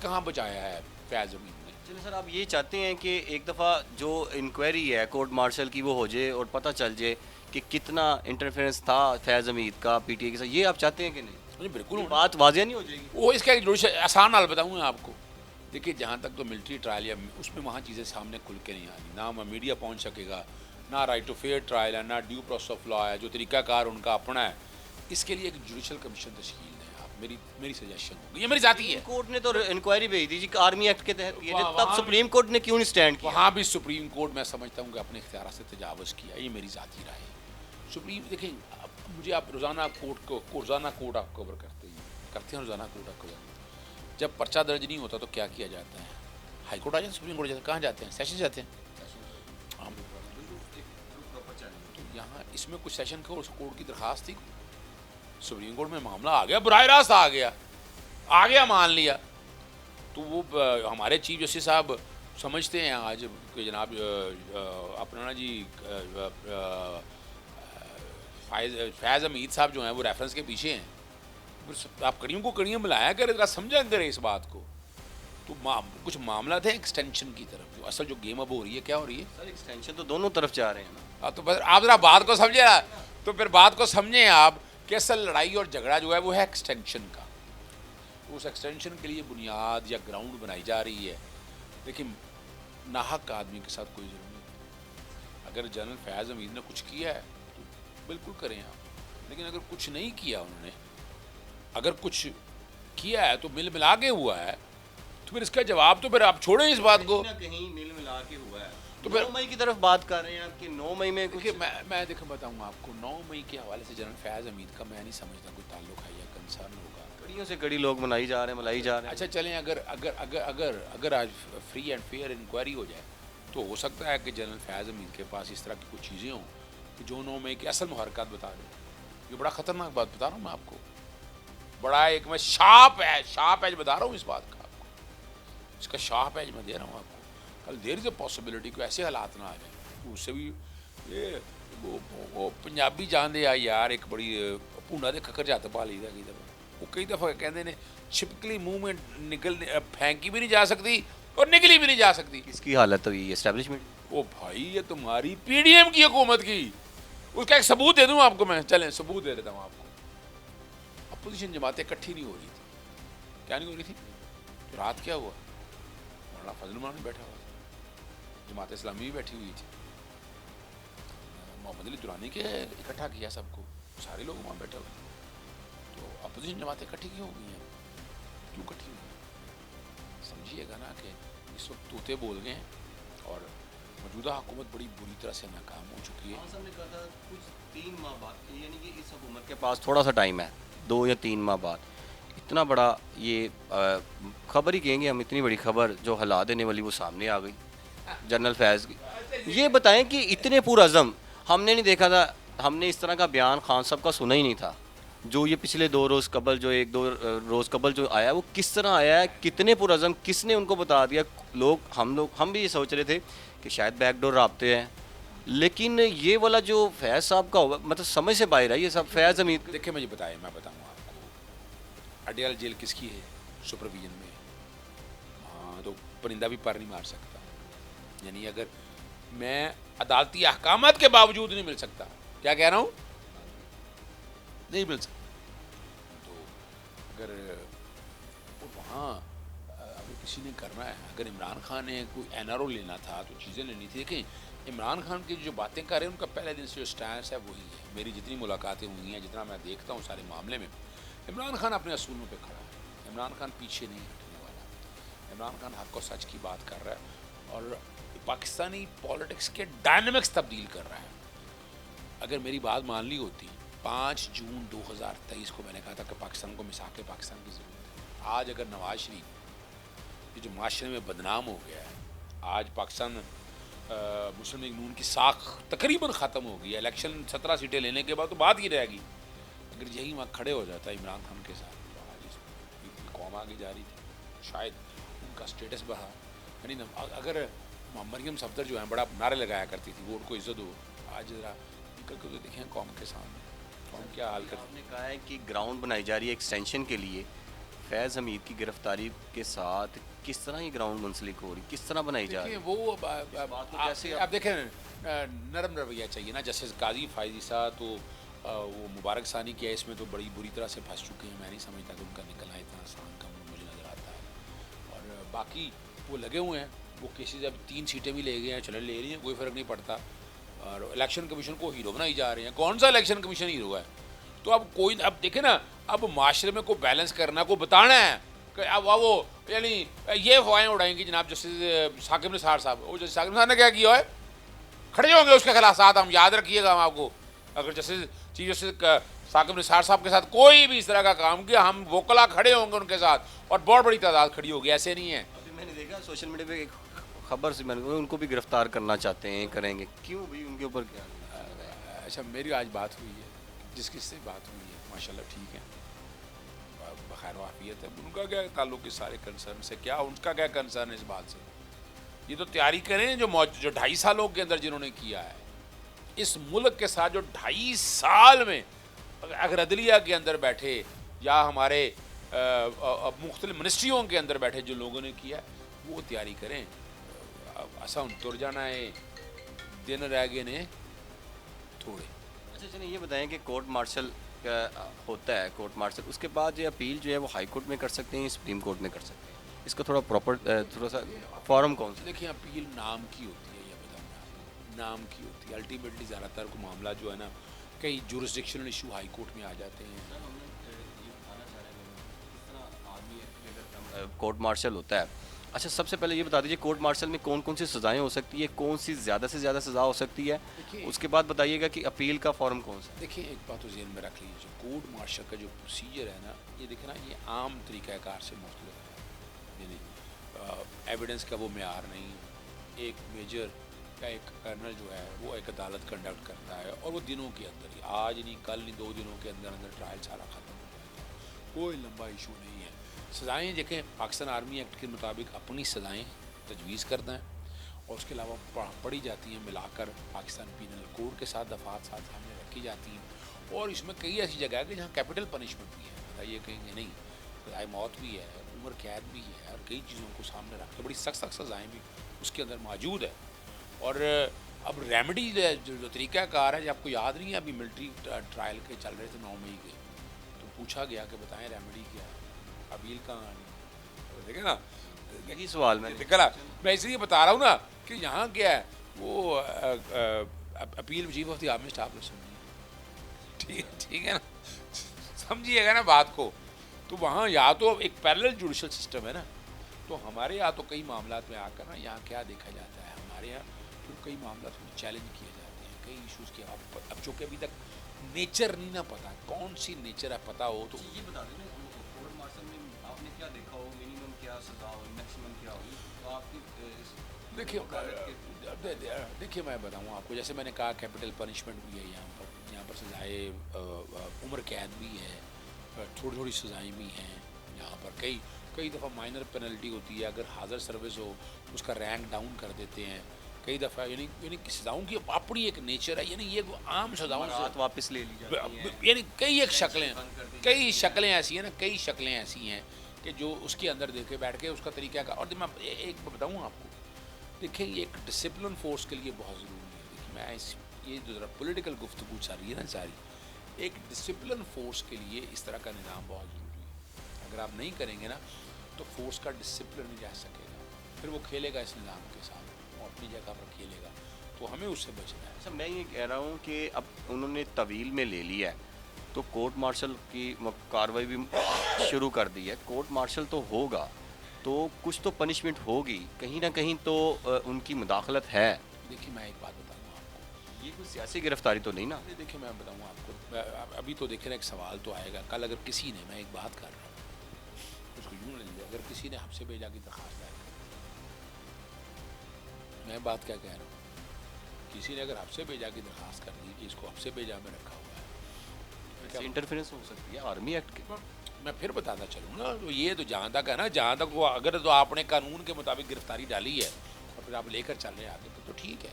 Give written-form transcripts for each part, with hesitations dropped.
کہاں بچایا ہے فیض امین نے. چلے سر، آپ یہ چاہتے ہیں کہ ایک دفعہ جو انکوائری ہے کورٹ مارشل کی وہ ہو جائے اور پتہ چل جائے کہ کتنا انٹرفیرنس تھا فیض حمید کا پی ٹی اے کے ساتھ، یہ آپ چاہتے ہیں کہ نہیں؟ بالکل بات واضح نہیں ہو جائے گی؟ وہ اس کا ایک آسان حال بتاؤں میں آپ کو. دیکھیے جہاں تک تو ملٹری ٹرائل یا اس میں وہاں چیزیں سامنے کھل کے نہیں آنی، نہ میڈیا پہنچ سکے گا، نہ رائٹ ٹو فیئر ٹرائل ہے، نہ ڈیو پروسیس آف لا ہے، جو طریقہ کار ان کا اپنا ہے. اس کے لیے ایک جوڈیشل کمیشن تشکیل دیں آپ، میری سجیشن ہوگی، یہ میری ذاتی ہے. کورٹ نے تو انکوائری بھیج دی جی آرمی ایکٹ کے تحت کیے تھے، تب سپریم کورٹ نے کیوں نہیں سٹینڈ کیا؟ وہاں بھی سپریم کورٹ میں سمجھتا ہوں کہ اپنے اختیارات سے تجاوز کیا، یہ میری ذاتی رائے ہے. سپریم دیکھیں مجھے آپ روزانہ کوٹ آپ کور کرتے ہیں روزانہ کوٹ آپ کور. جب پرچہ درج نہیں ہوتا تو کیا کیا جاتا ہے؟ ہائی کورٹ آ جاتے ہیں، سپریم کورٹ جاتے ہیں، کہاں جاتے ہیں؟ سیشن جاتے ہیں. تو یہاں اس میں کچھ سیشن کورٹ کی درخواست تھی، سپریم کورٹ میں معاملہ آ گیا، براہ راست آ گیا مان لیا. تو وہ ہمارے چیف جسٹس صاحب سمجھتے ہیں آج کہ جناب اپنا نا جی فیض حمید صاحب جو ہیں وہ ریفرنس کے پیچھے ہیں. آپ کڑیوں کو کڑیوں ملایا کرے، ذرا سمجھا کرے اس بات کو. تو کچھ معاملات ہیں ایکسٹینشن کی طرف، جو اصل جو گیم اب ہو رہی ہے کیا ہو رہی ہے سر ایکسٹینشن تو دونوں طرف جا رہے ہیں نا. تو بس آپ ذرا بات کو سمجھے، تو پھر بات کو سمجھیں آپ کہ اصل لڑائی اور جھگڑا جو ہے وہ ہے ایکسٹینشن کا. اس ایکسٹینشن کے لیے بنیاد یا گراؤنڈ بنائی جا رہی ہے. لیکن ناحق آدمی کے ساتھ کوئی ضرور نہیں. اگر جنرل فیض حمید نے کچھ کیا ہے تو بالکل کریں آپ، لیکن اگر کچھ نہیں کیا انہوں نے، اگر کچھ کیا ہے تو ملا کے ہوا ہے، تو پھر اس کا جواب تو پھر آپ چھوڑیں اس بات کو. کہیں مل ملا کے ہوا ہے. تو پھر 9 مئی کی طرف بات کر رہے ہیں آپ کہ 9 مئی میں کچھ. میں دیکھیں بتاؤں آپ کو، 9 مئی کے حوالے سے جنرل فیض حمید کا میں نہیں سمجھتا کوئی تعلق ہے یا کنسرن ہوگا. کڑیوں سے کڑی لوگ ملائی جا رہے ہیں. اچھا چلیں، اگر آج فری اینڈ فیئر انکوائری ہو جائے تو ہو سکتا ہے کہ جنرل فیض حمید کے پاس اس طرح کی کچھ چیزیں ہوں کہ جو 9 مئی کے اصل محرکات بتا دیں. یہ بڑا خطرناک بات بتا رہا ہوں میں آپ کو، بڑا ایک میں شارپ ایج بتا رہا ہوں اس بات کا آپ کو، اس کا شارپ ایج میں دے رہا ہوں آپ کو. کل دیر از اے پاسبلٹی کہ ایسے حالات نہ آ جائیں. اس سے بھی وہ پنجابی جان دے یار ایک بڑی پونڈا دے ککر جات پا لی کئی دفعہ. وہ کئی دفعہ کہتے ہیں چھپکلی منہ میں نکل پھینکی بھی نہیں جا سکتی اور نکلی بھی نہیں جا سکتی. اس کی حالت ہوئی اسٹیبلشمنٹ. وہ بھائی یہ تمہاری پی ڈی ایم کی حکومت کی، اس کا ایک ثبوت دے دوں آپ کو میں. چلیں ثبوت دے دیتا ہوں آپ کو. اپوزیشن جماعتیں اکٹھی نہیں ہو رہی تھی. کیا نہیں ہو رہی تھی؟ تو رات کیا ہوا؟ مولانا فضل الرحمان بیٹھا ہوا تھا، جماعت اسلامی بھی بیٹھی ہوئی تھی، محمد علی درانی کے اکٹھا کیا سب کو، سارے لوگ وہاں بیٹھے ہوئے. تو اپوزیشن جماعتیں اکٹھی کیوں ہو گئی ہیں؟ کیوں اکٹھی ہوئی ہیں؟ سمجھیے گا نا کہ اس وقت طوطے بول گئے ہیں اور موجودہ حکومت بڑی بری طرح سے ناکام ہو چکی ہے. صاحب نے کہا تھا کچھ 3 ماہ بعد، یعنی کہ اس حکومت کے پاس تھوڑا سا ٹائم ہے، 2 یا 3 ماہ بعد اتنا بڑا یہ خبر ہی کہیں گے ہم، اتنی بڑی خبر جو ہلا دینے والی وہ سامنے آ گئی جنرل فیض کی. یہ بتائیں کہ اتنے پرعزم ہم نے نہیں دیکھا تھا، ہم نے اس طرح کا بیان خان صاحب کا سنا ہی نہیں تھا. جو یہ پچھلے 2 روز قبل جو 1-2 روز قبل جو آیا وہ کس طرح آیا ہے، کتنے پرعزم، کس نے ان کو بتا دیا. ہم بھی یہ سوچ رہے تھے کہ شاید بیک ڈور رابطے ہیں، لیکن یہ والا جو فیض صاحب کا ہوگا مطلب سمجھ سے باہر ہے یہ سب. فیض حمید دیکھیں میں بتاؤں آپ کو، اڈیال جیل کس کی ہے؟ سپرویژن میں. ہاں تو پرندہ بھی پر نہیں مار سکتا. یعنی اگر میں عدالتی احکامات کے باوجود نہیں مل سکتا، کیا کہہ رہا ہوں؟ نہیں مل سکتا. تو اگر وہاں اگر کسی نے کرنا ہے، اگر عمران خان نے کوئی این آر او لینا تھا تو چیزیں لینی تھی. دیکھیں عمران خان کی جو باتیں کر رہے ہیں ان کا پہلے دن سے جو سٹینس ہے وہی ہے. میری جتنی ملاقاتیں ہوئی ہیں، جتنا میں دیکھتا ہوں سارے معاملے میں، عمران خان اپنے اصولوں پہ کھڑا ہے. عمران خان پیچھے نہیں ہٹنے والا. عمران خان حق و سچ کی بات کر رہا ہے اور پاکستانی پالیٹکس کے ڈائنامکس تبدیل کر رہا ہے. اگر میری بات مان لی ہوتی 5 جون 2023 کو میں نے کہا تھا کہ پاکستان کو میثاق پاکستان کی ضرورت ہے. آج اگر نواز شریف یہ جو معاشرے میں بدنام ہو گیا ہے، آج پاکستان مسلم لیگ نون کی ساکھ تقریباً ختم ہو گئی ہے. الیکشن 17 سیٹیں لینے کے بعد تو بات ہی رہے گی. اگر یہی وہاں کھڑے ہو جاتا ہے عمران خان کے ساتھ تو آج قوم آگے جا رہی تھی، شاید ان کا سٹیٹس بڑھا. یعنی اگر مریم صفدر جو ہیں بڑا نعرے لگایا کرتی تھی ووٹ کو عزت ہو، آج ذرا نکل کے دیکھیں قوم کے سامنے قوم کیا حال کرتی. آپ نے کہا ہے کہ گراؤنڈ بنائی جا رہی ہے ایکسٹینشن کے لیے. فیض حمید کی گرفتاری کے ساتھ کس طرح یہ گراؤنڈ منسلک ہو رہی، کس طرح بنائی جا رہی ہے؟ وہ بات کو کیسے اب دیکھیں نرم رویہ چاہیے نا. جسٹس قاضی فائزی صاحب تو وہ مبارک ثانی کیس میں تو بڑی بری طرح سے پھنس چکے ہیں. میں نہیں سمجھتا کہ ان کا نکلنا اتنا آسان کم مجھے نظر آتا ہے. اور باقی وہ لگے ہوئے ہیں، وہ کیسز اب 3 سیٹیں بھی لے گئے ہیں، چلے لے رہی ہیں، کوئی فرق نہیں پڑتا. اور الیکشن کمیشن کو ہیرو بنائی جا رہے ہیں. کون سا الیکشن کمیشن ہیرو ہے؟ تو اب کوئی اب دیکھیں نا، اب معاشرے میں کو بیلنس کرنا، کو بتانا ہے کہ اب وہ یعنی یہ ہوائیں اڑائیں گی جناب جسٹس ثاقب نثار صاحب. وہ جسٹس ثاقب نثار نے کیا کیا ہے؟ کھڑے ہوں گے اس کے خلاف ساتھ. ہم یاد رکھیے گا ہم آپ کو، اگر justice chief justice Saqib Nisar صاحب کے ساتھ کوئی بھی اس طرح کا کام کیا، ہم وکلا کھڑے ہوں گے ان کے ساتھ، اور بہت بڑی تعداد کھڑی ہوگی. ایسے نہیں ہے. ابھی میں نے دیکھا سوشل میڈیا پہ ایک خبر سے، میں نے ان کو بھی گرفتار کرنا چاہتے ہیں، کریں گے، کیوں بھی ان کے اوپر کیا؟ اچھا میری آج بات ہوئی ہے، جس کس سے بات ہوئی ہے ماشاء اللہ ٹھیک ہے، بخیر و عافیت ہے. ان کا کیا تعلق اس سارے کنسرن سے؟ کیا ان کا کیا کنسرن ہے اس بات سے؟ یہ تو تیاری کریں جو 2.5 سالوں کے اندر جنہوں نے کیا ہے اس ملک کے ساتھ، جو 2.5 سال میں اگر عدلیہ کے اندر بیٹھے یا ہمارے مختلف منسٹریوں کے اندر بیٹھے جو لوگوں نے کیا وہ تیاری کریں. ایسا تر جانا ہے، دن رہ گئے نے تھوڑے. اچھا چلیں یہ بتائیں کہ کورٹ مارشل ہوتا ہے، کورٹ مارشل اس کے بعد یہ اپیل جو ہے وہ ہائی کورٹ میں کر سکتے ہیں، سپریم کورٹ میں کر سکتے ہیں، اس کا تھوڑا پراپر تھوڑا سا فارم کون سا؟ دیکھیں اپیل نام کی ہوتی ہے، یہ بتاؤں میں آپ کو، نام کی ہوتی ہے. الٹیمیٹلی زیادہ تر کو معاملہ جو ہے نا کئی جورسڈکشنل ایشو ہائی کورٹ میں آ جاتے ہیں. کورٹ مارشل ہوتا ہے. اچھا سب سے پہلے یہ بتا دیجیے کورٹ مارشل میں کون کون سی سزائیں ہو سکتی ہے، کون سی زیادہ سے زیادہ سزا ہو سکتی ہے، اس کے بعد بتائیے گا کہ اپیل کا فارم کون سا ہے. دیکھیں ایک بات تو ذہن میں رکھ لیجیے، کورٹ مارشل کا جو پروسیجر ہے نا، یہ دیکھیں نا یہ عام طریقہ کار سے مختلف ہے. یعنی ایویڈنس کا وہ معیار نہیں. ایک میجر کا ایک کرنل جو ہے وہ ایک عدالت کنڈکٹ کرتا ہے، اور وہ دنوں کے اندر ہی، آج نہیں کل نہیں 2 دنوں کے اندر اندر ٹرائل سارا ختم ہو جاتا ہے. کوئی لمبا ایشو نہیں ہے. سزائیں دیکھیں پاکستان آرمی ایکٹ کے مطابق اپنی سزائیں تجویز کرتے ہیں، اور اس کے علاوہ پڑھی جاتی ہیں ملا کر پاکستان پینل کوڈ کے ساتھ دفعات ساتھ سامنے رکھی جاتی ہیں. اور اس میں کئی ایسی جگہ ہے کہ جہاں کیپٹل پنشمنٹ بھی ہے. بتائیے کہیں گے نہیں، سزائے موت بھی ہے، عمر قید بھی ہے، اور کئی چیزوں کو سامنے رکھ کے بڑی سخت سخت سزائیں بھی اس کے اندر موجود ہے. اور اب ریمیڈی جو طریقہ کار ہے، جب آپ کو یاد نہیں ہے ابھی ملٹری ٹرائل کے چل رہے تھے 9 مئی کے، تو پوچھا گیا کہ بتائیں ریمیڈی کیا ہے، اپیل کہاں آنی. دیکھیں نا یہی سوال میں میں اس لیے بتا رہا ہوں نا کہ یہاں کیا ہے وہ appeal chief of the army staff نے سمجھی. ٹھیک ہے نا، سمجھیے گا نا بات کو. تو وہاں یا تو ایک پیرلل جوڈیشل سسٹم ہے نا، تو ہمارے یہاں تو کئی معاملات میں آ کر نا یہاں کیا دیکھا جاتا ہے، ہمارے یہاں تو کئی معاملات میں چیلنج کیے جاتے ہیں، کئی ایشوز کے. اب چونکہ ابھی تک نیچر نہیں نا پتا، کون سی نیچر ہے پتا ہو تو یہ بتا دیں کورٹ مارشل میں آپ نے کیا دیکھا ہو، منیمم کیا سزا ہو، میکسیمم کیا ہوگی، تو آپ کی دیکھیے میں بتاؤں آپ کو، جیسے میں نے کہا کیپٹل پنشمنٹ بھی ہے یہاں پر سزائے عمر قید بھی ہے، تھوڑی تھوڑی سزائیں بھی ہیں یہاں پر. کئی دفعہ مائنر پینلٹی ہوتی ہے، اگر حاضر سروس ہو اس کا رینک ڈاؤن کر دیتے ہیں کئی دفعہ. یعنی سزاؤں کی اپنی ایک نیچر ہے، یعنی یہ عام سزاؤں سے واپس لے لی جاتی ہیں، یعنی کئی شکلیں ایسی ہیں نا، کئی شکلیں ایسی ہیں کہ جو اس کے اندر دیکھے بیٹھ کے اس کا طریقہ کا. اور میں ایک بتاؤں آپ کو، دیکھیں یہ ایک ڈسپلن فورس کے لیے بہت ضروری ہے. دیکھیں میں یہ جو ذرا پولیٹیکل گفتگو چل رہی ہے نا ساری، ایک ڈسپلن فورس کے لیے اس طرح کا نظام بہت ضروری ہے. اگر آپ نہیں کریں گے نا تو فورس کا ڈسپلن نہیں رہ سکے گا، پھر وہ کھیلے گا اس نظام کے ساتھ، وہ اپنی جگہ پر کھیلے گا. تو ہمیں اس سے بچنا ہے. اچھا میں یہ کہہ رہا ہوں کہ اب انہوں نے طویل میں لے لیا ہے تو کورٹ مارشل کی کارروائی بھی شروع کر دی ہے. کورٹ مارشل تو ہوگا تو کچھ تو پنشمنٹ ہوگی، کہیں نہ کہیں تو ان کی مداخلت ہے. دیکھیے میں ایک بات بتاؤں آپ کو، یہ کوئی سیاسی گرفتاری تو نہیں نا؟ دیکھیے میں بتاؤں آپ کو، ابھی تو دیکھیں نا ایک سوال تو آئے گا کل، اگر کسی نے، میں ایک بات کر رہا ہوں اس کو یوں نہ لیجیے، اگر کسی نے ہم سے بھیجا کی درخواست دائر کر، میں بات کیا کہہ رہا ہوں، کسی نے اگر ہم سے بھیجا کی درخواست کر دی کہ اس کو ہم سے بھیجا میں رکھا ہوا ہے، انٹرفیرنس ہو سکتی ہے آرمی ایکٹ کے. میں پھر بتاتا چلوں نا، تو یہ تو جہاں تک ہے نا، جہاں تک وہ اگر تو آپ نے قانون کے مطابق گرفتاری ڈالی ہے اور پھر آپ لے کر چل رہے ہیں آگے تو ٹھیک ہے.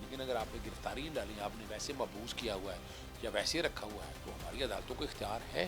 لیکن اگر آپ نے گرفتاری نہیں ڈالی، آپ نے ویسے محبوس کیا ہوا ہے یا ویسے رکھا ہوا ہے، تو ہماری عدالتوں کو اختیار ہے،